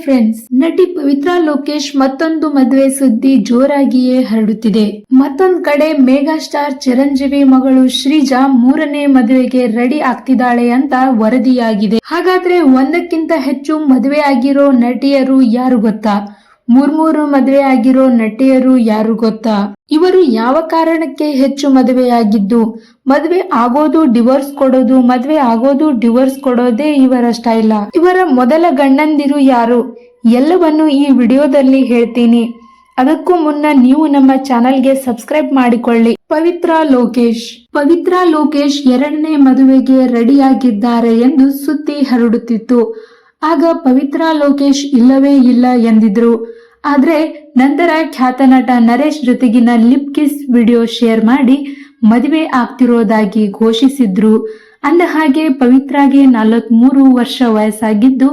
Friends, ನಟಿ ಪವಿತ್ರ ಲೋಕೇಶ್ ಮತ್ತೊಂದು ಮದುವೆ ಸುದ್ದಿ ಜೋರಾಗಿಯೇ ಹರಡುತ್ತಿದೆ. ಮತ್ತೊಂದ್ ಕಡೆ ಮೆಗಾ ಸ್ಟಾರ್ ಚಿರಂಜೀವಿ ಮಗಳು ಶ್ರೀಜಾ ಮೂರನೇ ಮದುವೆಗೆ ರೆಡಿ ಆಗ್ತಿದ್ದಾಳೆ ಅಂತ ವರದಿಯಾಗಿದೆ. ಹಾಗಾದ್ರೆ ಒಂದಕ್ಕಿಂತ ಹೆಚ್ಚು ಮದುವೆ ಆಗಿರೋ ನಟಿಯರು ಯಾರು ಗೊತ್ತಾ? ಮೂರು ಮದುವೆ ಆಗಿರೋ ನಟಿಯರು ಯಾರು ಗೊತ್ತಾ? ಇವರು ಯಾವ ಕಾರಣಕ್ಕೆ ಹೆಚ್ಚು ಮದುವೆಯಾಗಿದ್ದು? ಮದುವೆ ಆಗೋದು ಡಿವೋರ್ಸ್ ಕೊಡೋದು, ಮದುವೆ ಆಗೋದು ಡಿವೋರ್ಸ್ ಕೊಡೋದೇ ಇವರ ಸ್ಟೈಲ? ಇವರ ಮೊದಲ ಗಂಡಂದಿರು ಯಾರು? ಎಲ್ಲವನ್ನು ಈ ವಿಡಿಯೋದಲ್ಲಿ ಹೇಳ್ತೀನಿ. ಅದಕ್ಕೂ ಮುನ್ನ ನೀವು ನಮ್ಮ ಚಾನೆಲ್ಗೆ ಸಬ್ಸ್ಕ್ರೈಬ್ ಮಾಡಿಕೊಳ್ಳಿ. ಪವಿತ್ರ ಲೋಕೇಶ್ ಎರಡನೇ ಮದುವೆಗೆ ರೆಡಿಯಾಗಿದ್ದಾರೆ ಎಂದು ಸುದ್ದಿ ಹರಡುತ್ತಿತ್ತು. ಆಗ ಪವಿತ್ರ ಲೋಕೇಶ್ ಇಲ್ಲವೇ ಇಲ್ಲ ಎಂದಿದ್ರು. ಆದ್ರೆ ನಂತರ ಖ್ಯಾತ ನಟ ನರೇಶ್ ಜೊತೆಗಿನ ಲಿಪ್ ಕಿಸ್ ವಿಡಿಯೋ ಶೇರ್ ಮಾಡಿ ಮದುವೆ ಆಗ್ತಿರೋದಾಗಿ ಘೋಷಿಸಿದ್ರು. ಅಂದ ಹಾಗೆ ಪವಿತ್ರಾಗೆ 43 ವರ್ಷ ವಯಸ್ಸಾಗಿದ್ದು,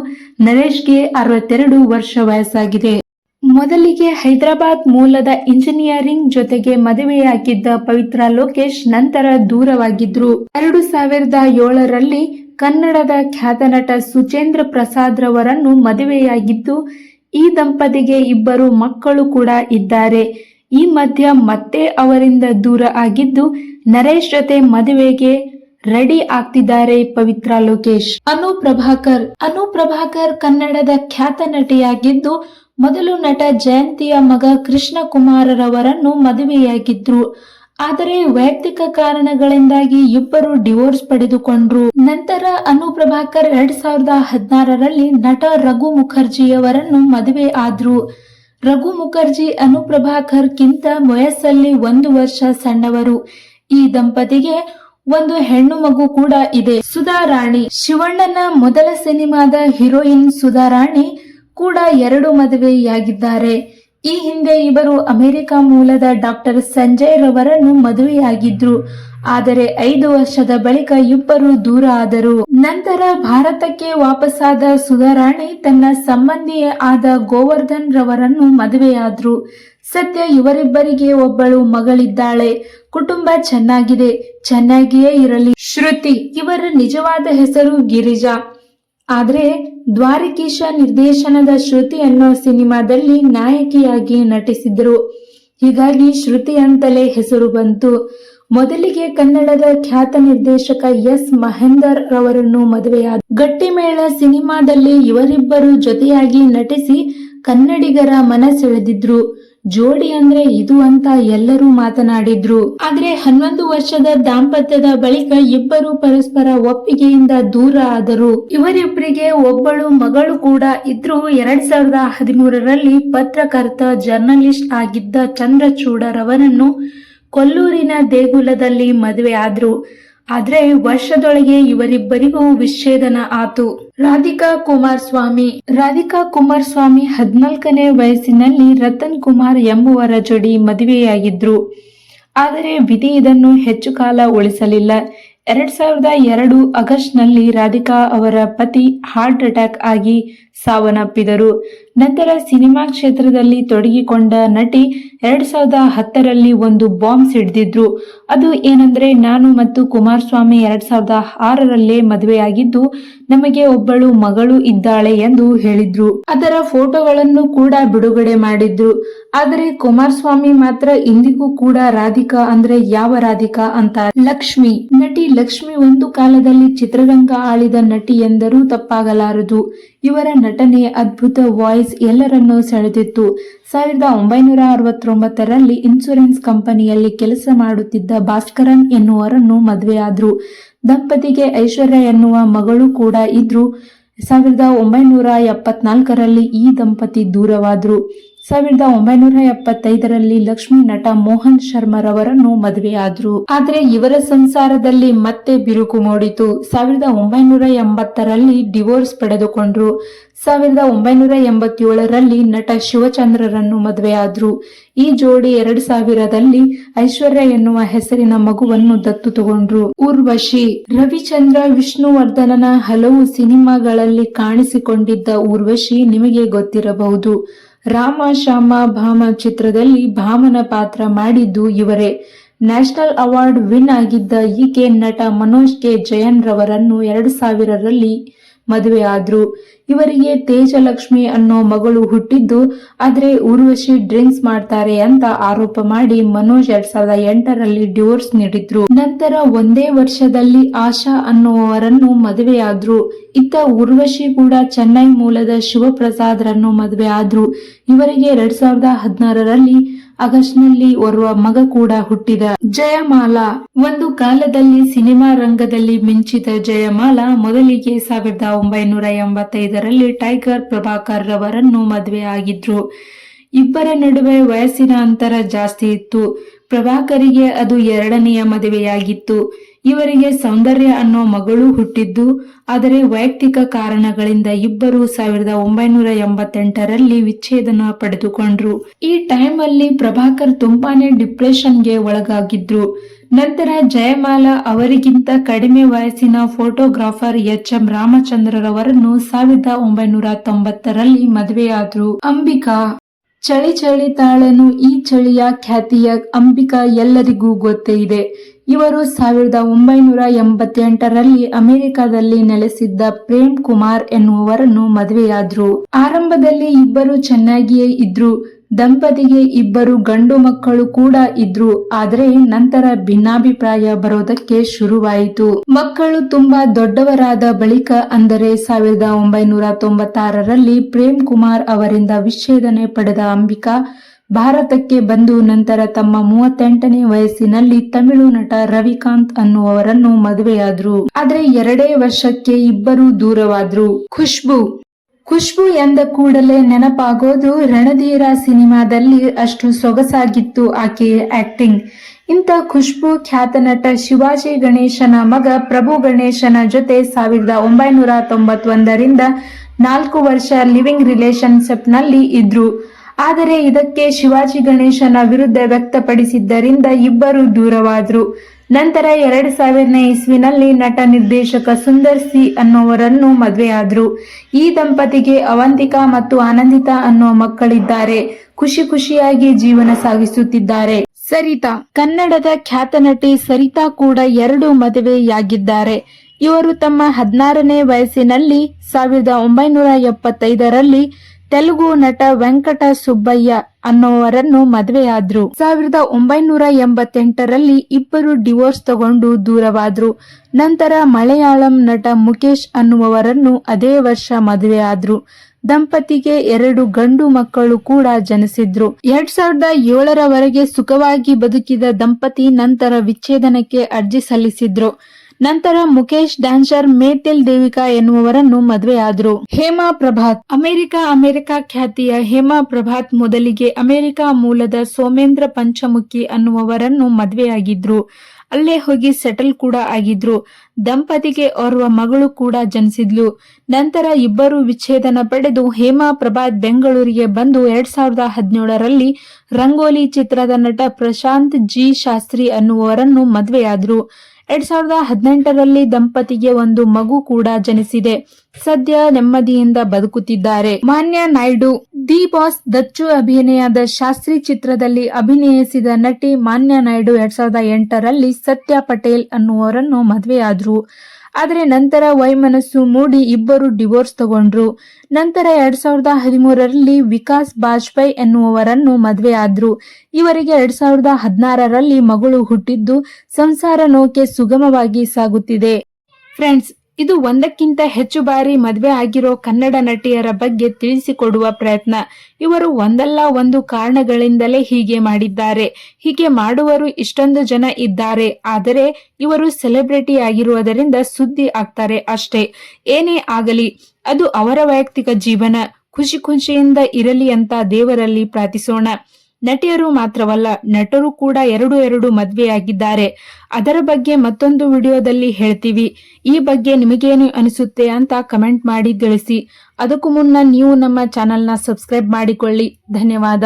ನರೇಶ್ಗೆ 62 ವರ್ಷ ವಯಸ್ಸಾಗಿದೆ. ಮೊದಲಿಗೆ ಹೈದರಾಬಾದ್ ಮೂಲದ ಇಂಜಿನಿಯರಿಂಗ್ ಜೊತೆಗೆ ಮದುವೆಯಾಗಿದ್ದ ಪವಿತ್ರ ಲೋಕೇಶ್ ನಂತರ ದೂರವಾಗಿದ್ರು. 2007ರಲ್ಲಿ ಕನ್ನಡದ ಖ್ಯಾತ ನಟ ಸುಚೇಂದ್ರ ಪ್ರಸಾದ್ ರವರನ್ನು ಮದುವೆಯಾಗಿದ್ದು, ಈ ದಂಪತಿಗೆ 2 ಮಕ್ಕಳು ಕೂಡ ಇದ್ದಾರೆ. ಈ ಮಧ್ಯ ಮತ್ತೆ ಅವರಿಂದ ದೂರ ಆಗಿದ್ದು, ನರೇಶ್ ಜೊತೆ ಮದುವೆಗೆ ರೆಡಿ ಆಗ್ತಿದ್ದಾರೆ ಪವಿತ್ರ ಲೋಕೇಶ್. ಅನು ಪ್ರಭಾಕರ್ ಕನ್ನಡದ ಖ್ಯಾತ ನಟಿಯಾಗಿದ್ದು, ಮೊದಲು ನಟ ಜಯಂತಿಯ ಮಗ ಕೃಷ್ಣ ಕುಮಾರ್ ರವರನ್ನು ಮದುವೆಯಾಗಿದ್ರು. ಆದರೆ ವೈಯಕ್ತಿಕ ಕಾರಣಗಳಿಂದಾಗಿ ಇಬ್ಬರು ಡಿವೋರ್ಸ್ ಪಡೆದುಕೊಂಡ್ರು. ನಂತರ ಅನು ಪ್ರಭಾಕರ್ 2016ರಲ್ಲಿ ನಟ ರಘು ಮುಖರ್ಜಿಯವರನ್ನು ಮದುವೆ ಆದ್ರು. ರಘು ಮುಖರ್ಜಿ ಅನು ಪ್ರಭಾಕರ್ ಕಿಂತ ವಯಸ್ಸಲ್ಲಿ 1 ವರ್ಷ ಸಣ್ಣವರು. ಈ ದಂಪತಿಗೆ ಒಂದು ಹೆಣ್ಣು ಮಗು ಕೂಡ ಇದೆ. ಸುಧಾ ರಾಣಿ, ಶಿವಣ್ಣನ ಮೊದಲ ಸಿನಿಮಾದ ಹೀರೋಯಿನ್ ಸುಧಾ ರಾಣಿ ಕೂಡ 2 ಮದುವೆಯಾಗಿದ್ದಾರೆ. ಈ ಹಿಂದೆ ಇವರು ಅಮೆರಿಕ ಮೂಲದ ಡಾಕ್ಟರ್ ಸಂಜಯ್ ರವರನ್ನು ಮದುವೆಯಾಗಿದ್ರು. ಆದರೆ 5 ವರ್ಷದ ಬಳಿಕ ಇಬ್ಬರು ದೂರ ಆದರು. ನಂತರ ಭಾರತಕ್ಕೆ ವಾಪಸ್ಸಾದ ಸುಧಾರಾಣಿ ತನ್ನ ಸಂಬಂಧಿಯೇ ಆದ ಗೋವರ್ಧನ್ ರವರನ್ನು ಮದುವೆಯಾದ್ರು. ಸದ್ಯ ಇವರಿಬ್ಬರಿಗೆ ಒಬ್ಬಳು ಮಗಳಿದ್ದಾಳೆ. ಕುಟುಂಬ ಚೆನ್ನಾಗಿದೆ, ಚೆನ್ನಾಗಿಯೇ ಇರಲಿ. ಶ್ರುತಿ, ಇವರ ನಿಜವಾದ ಹೆಸರು ಗಿರಿಜಾ. ಆದ್ರೆ ದ್ವಾರಕೀಶ ನಿರ್ದೇಶನದ ಶ್ರುತಿ ಅನ್ನೋ ಸಿನಿಮಾದಲ್ಲಿ ನಾಯಕಿಯಾಗಿ ನಟಿಸಿದ್ರು. ಹೀಗಾಗಿ ಶ್ರುತಿ ಅಂತಲೇ ಹೆಸರು ಬಂತು. ಮೊದಲಿಗೆ ಕನ್ನಡದ ಖ್ಯಾತ ನಿರ್ದೇಶಕ ಎಸ್ ಮಹೇಂದರ್ ರವರನ್ನು ಮದುವೆಯಾದ. ಗಟ್ಟಿಮೇಳ ಸಿನಿಮಾದಲ್ಲಿ ಇವರಿಬ್ಬರು ಜೊತೆಯಾಗಿ ನಟಿಸಿ ಕನ್ನಡಿಗರ ಮನ ಸೆಳೆದಿದ್ರು. ಜೋಡಿ ಅಂದ್ರೆ ಇದು ಅಂತ ಎಲ್ಲರೂ ಮಾತನಾಡಿದ್ರು. ಆದ್ರೆ 11 ವರ್ಷದ ದಾಂಪತ್ಯದ ಬಳಿಕ ಇಬ್ಬರು ಪರಸ್ಪರ ಒಪ್ಪಿಗೆಯಿಂದ ದೂರ ಆದರು. ಇವರಿಬ್ಬರಿಗೆ ಒಬ್ಬಳು ಮಗಳು ಕೂಡ ಇದ್ರು. 2013ರಲ್ಲಿ ಪತ್ರಕರ್ತ ಜರ್ನಲಿಸ್ಟ್ ಆಗಿದ್ದ ಚಂದ್ರಚೂಡ ರವರನ್ನು ಕೊಲ್ಲೂರಿನ ದೇಗುಲದಲ್ಲಿ ಮದುವೆ ಆದ್ರು. ಆದ್ರೆ ವರ್ಷದೊಳಗೆ ಇವರಿಬ್ಬರಿಗೂ ವಿಚ್ಛೇದನ ಆತು. ರಾಧಿಕಾ ಕುಮಾರಸ್ವಾಮಿ 14ನೇ ವಯಸ್ಸಿನಲ್ಲಿ ರತನ್ ಕುಮಾರ್ ಎಂಬುವರ ಜೋಡಿ ಮದುವೆಯಾಗಿದ್ರು. ಆದರೆ ವಿಧಿ ಇದನ್ನು ಹೆಚ್ಚು ಕಾಲ ಉಳಿಸಲಿಲ್ಲ. 2002 ಆಗಸ್ಟ್ನಲ್ಲಿ ರಾಧಿಕಾ ಅವರ ಪತಿ ಹಾರ್ಟ್ ಅಟ್ಯಾಕ್ ಆಗಿ ಸಾವನ್ನಪ್ಪಿದರು. ನಂತರ ಸಿನಿಮಾ ಕ್ಷೇತ್ರದಲ್ಲಿ ತೊಡಗಿಕೊಂಡ ನಟಿ 2010ರಲ್ಲಿ ಒಂದು ಬಾಂಬ್ ಸಿಡಿದಿದ್ರು. ಅದು ಏನಂದ್ರೆ, ನಾನು ಮತ್ತು ಕುಮಾರಸ್ವಾಮಿ 2006ರಲ್ಲೇ ಮದುವೆಯಾಗಿದ್ದು, ನಮಗೆ ಒಬ್ಬಳು ಮಗಳು ಇದ್ದಾಳೆ ಎಂದು ಹೇಳಿದ್ರು. ಅದರ ಫೋಟೋಗಳನ್ನು ಕೂಡ ಬಿಡುಗಡೆ ಮಾಡಿದ್ರು. ಆದರೆ ಕುಮಾರಸ್ವಾಮಿ ಮಾತ್ರ ಇಂದಿಗೂ ಕೂಡ ರಾಧಿಕಾ ಅಂದ್ರೆ ಯಾವ ರಾಧಿಕಾ ಅಂತ. ಲಕ್ಷ್ಮಿ, ನಟಿ ಲಕ್ಷ್ಮಿ ಒಂದು ಕಾಲದಲ್ಲಿ ಚಿತ್ರರಂಗ ಆಳಿದ ನಟಿ ಎಂದರೂ ತಪ್ಪಾಗಲಾರದು. ಇವರ ನಟನೆ, ಅದ್ಭುತ ವಾಯ್ಸ್ ಎಲ್ಲರನ್ನೂ ಸೆಳೆದಿತ್ತು. 1969ರಲ್ಲಿ ಇನ್ಶೂರೆನ್ಸ್ ಕಂಪನಿಯಲ್ಲಿ ಕೆಲಸ ಮಾಡುತ್ತಿದ್ದ ಭಾಸ್ಕರನ್ ಎನ್ನುವರನ್ನು ಮದುವೆಯಾದ್ರು. ದಂಪತಿಗೆ ಐಶ್ವರ್ಯ ಎನ್ನುವ ಮಗಳು ಕೂಡ ಇದ್ರು. 1974ರಲ್ಲಿ ಈ ದಂಪತಿ ದೂರವಾದ್ರು. 1975ರಲ್ಲಿ ಲಕ್ಷ್ಮಿ ನಟ ಮೋಹನ್ ಶರ್ಮರವರನ್ನು ಮದುವೆಯಾದ್ರು. ಆದ್ರೆ ಇವರ ಸಂಸಾರದಲ್ಲಿ ಮತ್ತೆ ಬಿರುಕು ಮೂಡಿತು. 1980ರಲ್ಲಿ ಡಿವೋರ್ಸ್ ಪಡೆದುಕೊಂಡ್ರು. 1987ರಲ್ಲಿ ನಟ ಶಿವಚಂದ್ರರನ್ನು ಮದುವೆಯಾದ್ರು. ಈ ಜೋಡಿ 2000ರಲ್ಲಿ ಐಶ್ವರ್ಯ ಎನ್ನುವ ಹೆಸರಿನ ಮಗುವನ್ನು ದತ್ತು ತಗೊಂಡ್ರು. ಊರ್ವಶಿ, ರವಿಚಂದ್ರ ವಿಷ್ಣುವರ್ಧನನ ಹಲವು ಸಿನಿಮಾಗಳಲ್ಲಿ ಕಾಣಿಸಿಕೊಂಡಿದ್ದ ಊರ್ವಶಿ ನಿಮಗೆ ಗೊತ್ತಿರಬಹುದು. ರಾಮ ಶ್ಯಾಮ ಭಾಮ ಚಿತ್ರದಲ್ಲಿ ಭಾಮನ ಪಾತ್ರ ಮಾಡಿದ್ದು ಇವರೇ. ನ್ಯಾಷನಲ್ ಅವಾರ್ಡ್ ವಿನ್ ಆಗಿದ್ದ ಈಕೆ ನಟ ಮನೋಜ್ ಕೆ ಜಯನ್ ರವರನ್ನು 2000ರಲ್ಲಿ ಮದುವೆ ಆದ್ರು. ಇವರಿಗೆ ತೇಜಲಕ್ಷ್ಮಿ ಅನ್ನೋ ಮಗಳು ಹುಟ್ಟಿದ್ದು, ಆದ್ರೆ ಊರ್ವಶಿ ಡ್ರಿಂಕ್ಸ್ ಮಾಡ್ತಾರೆ ಅಂತ ಆರೋಪ ಮಾಡಿ ಮನೋಜ್ 2008ರಲ್ಲಿ ಡಿವೋರ್ಸ್ ನೀಡಿದ್ರು. ನಂತರ ಒಂದೇ ವರ್ಷದಲ್ಲಿ ಆಶಾ ಅನ್ನುವವರನ್ನು ಮದುವೆಯಾದ್ರು. ಇತ್ತ ಊರ್ವಶಿ ಕೂಡ ಚೆನ್ನೈ ಮೂಲದ ಶಿವಪ್ರಸಾದ್ ರನ್ನು ಮದುವೆ ಆದ್ರು. ಇವರಿಗೆ 2016ರಲ್ಲಿ ಆಗಸ್ಟ್ನಲ್ಲಿ ಓರ್ವ ಮಗ ಕೂಡ ಹುಟ್ಟಿದ. ಜಯಮಾಲಾ ಒಂದು ಕಾಲದಲ್ಲಿ ಸಿನಿಮಾ ರಂಗದಲ್ಲಿ ಮಿಂಚಿದ ಜಯಮಾಲಾ ಮೊದಲಿಗೆ 1985ರಲ್ಲಿ ಟೈಗರ್ ಪ್ರಭಾಕರ್ ರವರನ್ನು ಮದುವೆ ಆಗಿದ್ರು. ಇಬ್ಬರ ನಡುವೆ ವಯಸ್ಸಿನ ಅಂತರ ಜಾಸ್ತಿ ಇತ್ತು. ಪ್ರಭಾಕರಿಗೆ ಅದು 2ನೆಯ ಮದುವೆಯಾಗಿತ್ತು. ಇವರಿಗೆ ಸೌಂದರ್ಯ ಅನ್ನೋ ಮಗಳು ಹುಟ್ಟಿದ್ದು, ಆದರೆ ವೈಯಕ್ತಿಕ ಕಾರಣಗಳಿಂದ ಇಬ್ಬರು 1988ರಲ್ಲಿ ವಿಚ್ಛೇದನ ಪಡೆದುಕೊಂಡ್ರು. ಈ ಟೈಮಲ್ಲಿ ಪ್ರಭಾಕರ್ ತುಂಬಾನೇ ಡಿಪ್ರೆಷನ್ಗೆ ಒಳಗಾಗಿದ್ರು. ನಂತರ ಜಯಮಾಲಾ ಅವರಿಗಿಂತ ಕಡಿಮೆ ವಯಸ್ಸಿನ ಫೋಟೋಗ್ರಾಫರ್ ಎಚ್.ಎಂ. ರಾಮಚಂದ್ರರವರನ್ನು 1990ರಲ್ಲಿ ಮದುವೆಯಾದ್ರು. ಅಂಬಿಕಾ ಚಳಿ ಚಳಿ ತಾಳನು ಈ ಚಳಿಯ ಖ್ಯಾತಿಯ ಅಂಬಿಕಾ ಎಲ್ಲರಿಗೂ ಗೊತ್ತೇ ಇದೆ. ಇವರು 1988ರಲ್ಲಿ ಅಮೆರಿಕದಲ್ಲಿ ನೆಲೆಸಿದ್ದ ಪ್ರೇಮ್ ಕುಮಾರ್ ಎನ್ನುವರನ್ನು ಮದುವೆಯಾದ್ರು. ಆರಂಭದಲ್ಲಿ ಇಬ್ಬರು ಚೆನ್ನಾಗಿಯೇ ಇದ್ರು. ದಂಪತಿಗೆ ಇಬ್ಬರು ಗಂಡು ಮಕ್ಕಳು ಕೂಡ ಇದ್ರು. ಆದರೆ ನಂತರ ಭಿನ್ನಾಭಿಪ್ರಾಯ ಬರೋದಕ್ಕೆ ಶುರುವಾಯಿತು. ಮಕ್ಕಳು ತುಂಬಾ ದೊಡ್ಡವರಾದ ಬಳಿಕ, ಅಂದರೆ 1996ರಲ್ಲಿ ಪ್ರೇಮ್ ಕುಮಾರ್ ಅವರಿಂದ ವಿಚ್ಛೇದನೆ ಪಡೆದ ಅಂಬಿಕಾ ಭಾರತಕ್ಕೆ ಬಂದು ನಂತರ ತಮ್ಮ 38ನೇ ವಯಸ್ಸಿನಲ್ಲಿ ತಮಿಳು ನಟ ರವಿಕಾಂತ್ ಅನ್ನುವರನ್ನು ಮದುವೆಯಾದ್ರು. ಆದ್ರೆ 2 ವರ್ಷಕ್ಕೆ ಇಬ್ಬರು ದೂರವಾದ್ರು. ಖುಷ್ಬು ಎಂದ ಕೂಡಲೇ ನೆನಪಾಗೋದು ರಣಧೀರ ಸಿನಿಮಾದಲ್ಲಿ ಅಷ್ಟು ಸೊಗಸಾಗಿತ್ತು ಆಕೆಯ ಆಕ್ಟಿಂಗ್. ಇಂಥ ಖುಷ್ಬು ಖ್ಯಾತ ನಟ ಶಿವಾಜಿ ಗಣೇಶನ ಮಗ ಪ್ರಭು ಗಣೇಶನ ಜೊತೆ 1991ರಿಂದ 4 ವರ್ಷ ಲಿವಿಂಗ್ ರಿಲೇಶನ್ಶಿಪ್ ನಲ್ಲಿ ಇದ್ರು. ಆದರೆ ಇದಕ್ಕೆ ಶಿವಾಜಿ ಗಣೇಶನ ವಿರುದ್ಧ ವ್ಯಕ್ತಪಡಿಸಿದ್ದರಿಂದ ಇಬ್ಬರು ದೂರವಾದ್ರು. ನಂತರ 2000ನೇ ಇಸ್ವಿನಲ್ಲಿ ನಟ ನಿರ್ದೇಶಕ ಸುಂದರ್ ಸಿ ಅನ್ನೋವರನ್ನು ಮದುವೆಯಾದ್ರು. ಈ ದಂಪತಿಗೆ ಅವಂತಿಕಾ ಮತ್ತು ಆನಂದಿತಾ ಅನ್ನೋ ಮಕ್ಕಳಿದ್ದಾರೆ. ಖುಷಿಯಾಗಿ ಜೀವನ ಸಾಗಿಸುತ್ತಿದ್ದಾರೆ. ಸರಿತಾ ಕನ್ನಡದ ಖ್ಯಾತ ನಟಿ ಸರಿತಾ ಕೂಡ 2 ಮದುವೆಯಾಗಿದ್ದಾರೆ. ಇವರು ತಮ್ಮ 16ನೇ ವಯಸ್ಸಿನಲ್ಲಿ 1975ರಲ್ಲಿ ತೆಲುಗು ನಟ ವೆಂಕಟ ಸುಬ್ಬಯ್ಯ ಅನ್ನೋವರನ್ನು ಮದುವೆಯಾದ್ರು. 1988ರಲ್ಲಿ ಇಬ್ಬರು ಡಿವೋರ್ಸ್ ತಗೊಂಡು ದೂರವಾದ್ರು. ನಂತರ ಮಲಯಾಳಂ ನಟ ಮುಕೇಶ್ ಅನ್ನುವವರನ್ನು ಅದೇ ವರ್ಷ ಮದುವೆಯಾದ್ರು. ದಂಪತಿಗೆ 2 ಗಂಡು ಮಕ್ಕಳು ಕೂಡ ಜನಿಸಿದ್ರು. 2007ರವರೆಗೆ ಸುಖವಾಗಿ ಬದುಕಿದ ದಂಪತಿ ನಂತರ ವಿಚ್ಛೇದನಕ್ಕೆ ಅರ್ಜಿ ಸಲ್ಲಿಸಿದ್ರು. ನಂತರ ಮುಕೇಶ್ ಡ್ಯಾನ್ಸರ್ ಮೇತಿಲ್ ದೇವಿಕಾ ಎನ್ನುವರನ್ನು ಮದುವೆಯಾದ್ರು. ಹೇಮಾ ಪ್ರಭಾತ್ ಅಮೆರಿಕ ಖ್ಯಾತಿಯ ಹೇಮಾ ಪ್ರಭಾತ್ ಮೊದಲಿಗೆ ಅಮೆರಿಕ ಮೂಲದ ಸೋಮೇಂದ್ರ ಪಂಚಮುಖಿ ಅನ್ನುವವರನ್ನು ಮದುವೆಯಾಗಿದ್ರು. ಅಲ್ಲೇ ಹೋಗಿ ಸೆಟಲ್ ಕೂಡ ಆಗಿದ್ರು. ದಂಪತಿಗೆ ಓರ್ವ ಮಗಳು ಕೂಡ ಜನಿಸಿದ್ಲು. ನಂತರ ಇಬ್ಬರು ವಿಚ್ಛೇದನ ಪಡೆದು ಹೇಮಾ ಪ್ರಭಾತ್ ಬೆಂಗಳೂರಿಗೆ ಬಂದು 2017ರಲ್ಲಿ ರಂಗೋಲಿ ಚಿತ್ರದ ನಟ ಪ್ರಶಾಂತ್ ಜಿ ಶಾಸ್ತ್ರಿ ಅನ್ನುವರನ್ನು ಮದುವೆಯಾದ್ರು. 2018ರಲ್ಲಿ ದಂಪತಿಗೆ ಒಂದು ಮಗು ಕೂಡ ಜನಿಸಿದೆ. ಸದ್ಯ ನೆಮ್ಮದಿಯಿಂದ ಬದುಕುತ್ತಿದ್ದಾರೆ. ಮಾನ್ಯ ನಾಯ್ಡು ದಿ ಬಾಸ್ ದಚ್ಚು ಅಭಿನಯದ ಶಾಸ್ತ್ರಿ ಚಿತ್ರದಲ್ಲಿ ಅಭಿನಯಿಸಿದ ನಟಿ ಮಾನ್ಯ ನಾಯ್ಡು 2008ರಲ್ಲಿ ಸತ್ಯ ಪಟೇಲ್ ಅನ್ನುವರನ್ನು ಮದುವೆಯಾದ್ರು. ಆದರೆ ನಂತರ ವೈಮನಸ್ಸು ಮೂಡಿ ಇಬ್ಬರು ಡಿವೋರ್ಸ್ ತಗೊಂಡ್ರು. ನಂತರ 2013ರಲ್ಲಿ ವಿಕಾಸ್ ಬಾಜ್ಪೇಯಿ ಎನ್ನುವವರನ್ನು ಮದುವೆಯಾದ್ರು. ಇವರಿಗೆ 2016ರಲ್ಲಿ ಮಗಳು ಹುಟ್ಟಿದ್ದು, ಸಂಸಾರ ನೌಕೆ ಸುಗಮವಾಗಿ ಸಾಗುತ್ತಿದೆ. ಫ್ರೆಂಡ್ಸ್, ಇದು ಒಂದಕ್ಕಿಂತ ಹೆಚ್ಚು ಬಾರಿ ಮದುವೆ ಆಗಿರೋ ಕನ್ನಡ ನಟಿಯರ ಬಗ್ಗೆ ತಿಳಿಸಿಕೊಡುವ ಪ್ರಯತ್ನ. ಇವರು ಒಂದಲ್ಲ ಒಂದು ಕಾರಣಗಳಿಂದಲೇ ಹೀಗೆ ಮಾಡಿದ್ದಾರೆ. ಹೀಗೆ ಮಾಡುವರು ಇಷ್ಟೊಂದು ಜನ ಇದ್ದಾರೆ. ಆದರೆ ಇವರು ಸೆಲೆಬ್ರಿಟಿ ಆಗಿರುವುದರಿಂದ ಸುದ್ದಿ ಆಗ್ತಾರೆ ಅಷ್ಟೇ. ಏನೇ ಆಗಲಿ ಅದು ಅವರ ವೈಯಕ್ತಿಕ ಜೀವನ. ಖುಷಿಯಿಂದ ಇರಲಿ ಅಂತ ದೇವರಲ್ಲಿ ಪ್ರಾರ್ಥಿಸೋಣ. ನಟಿಯರು ಮಾತ್ರವಲ್ಲ, ನಟರು ಕೂಡ 2 ಮದುವೆಯಾಗಿದ್ದಾರೆ. ಅದರ ಬಗ್ಗೆ ಮತ್ತೊಂದು ವಿಡಿಯೋದಲ್ಲಿ ಹೇಳ್ತೀವಿ. ಈ ಬಗ್ಗೆ ನಿಮಗೇನು ಅನಿಸುತ್ತೆ ಅಂತ ಕಮೆಂಟ್ ಮಾಡಿ ತಿಳಿಸಿ. ಅದಕ್ಕೂ ಮುನ್ನ ನೀವು ನಮ್ಮ ಚಾನೆಲ್ನ ಸಬ್ಸ್ಕ್ರೈಬ್ ಮಾಡಿಕೊಳ್ಳಿ. ಧನ್ಯವಾದ.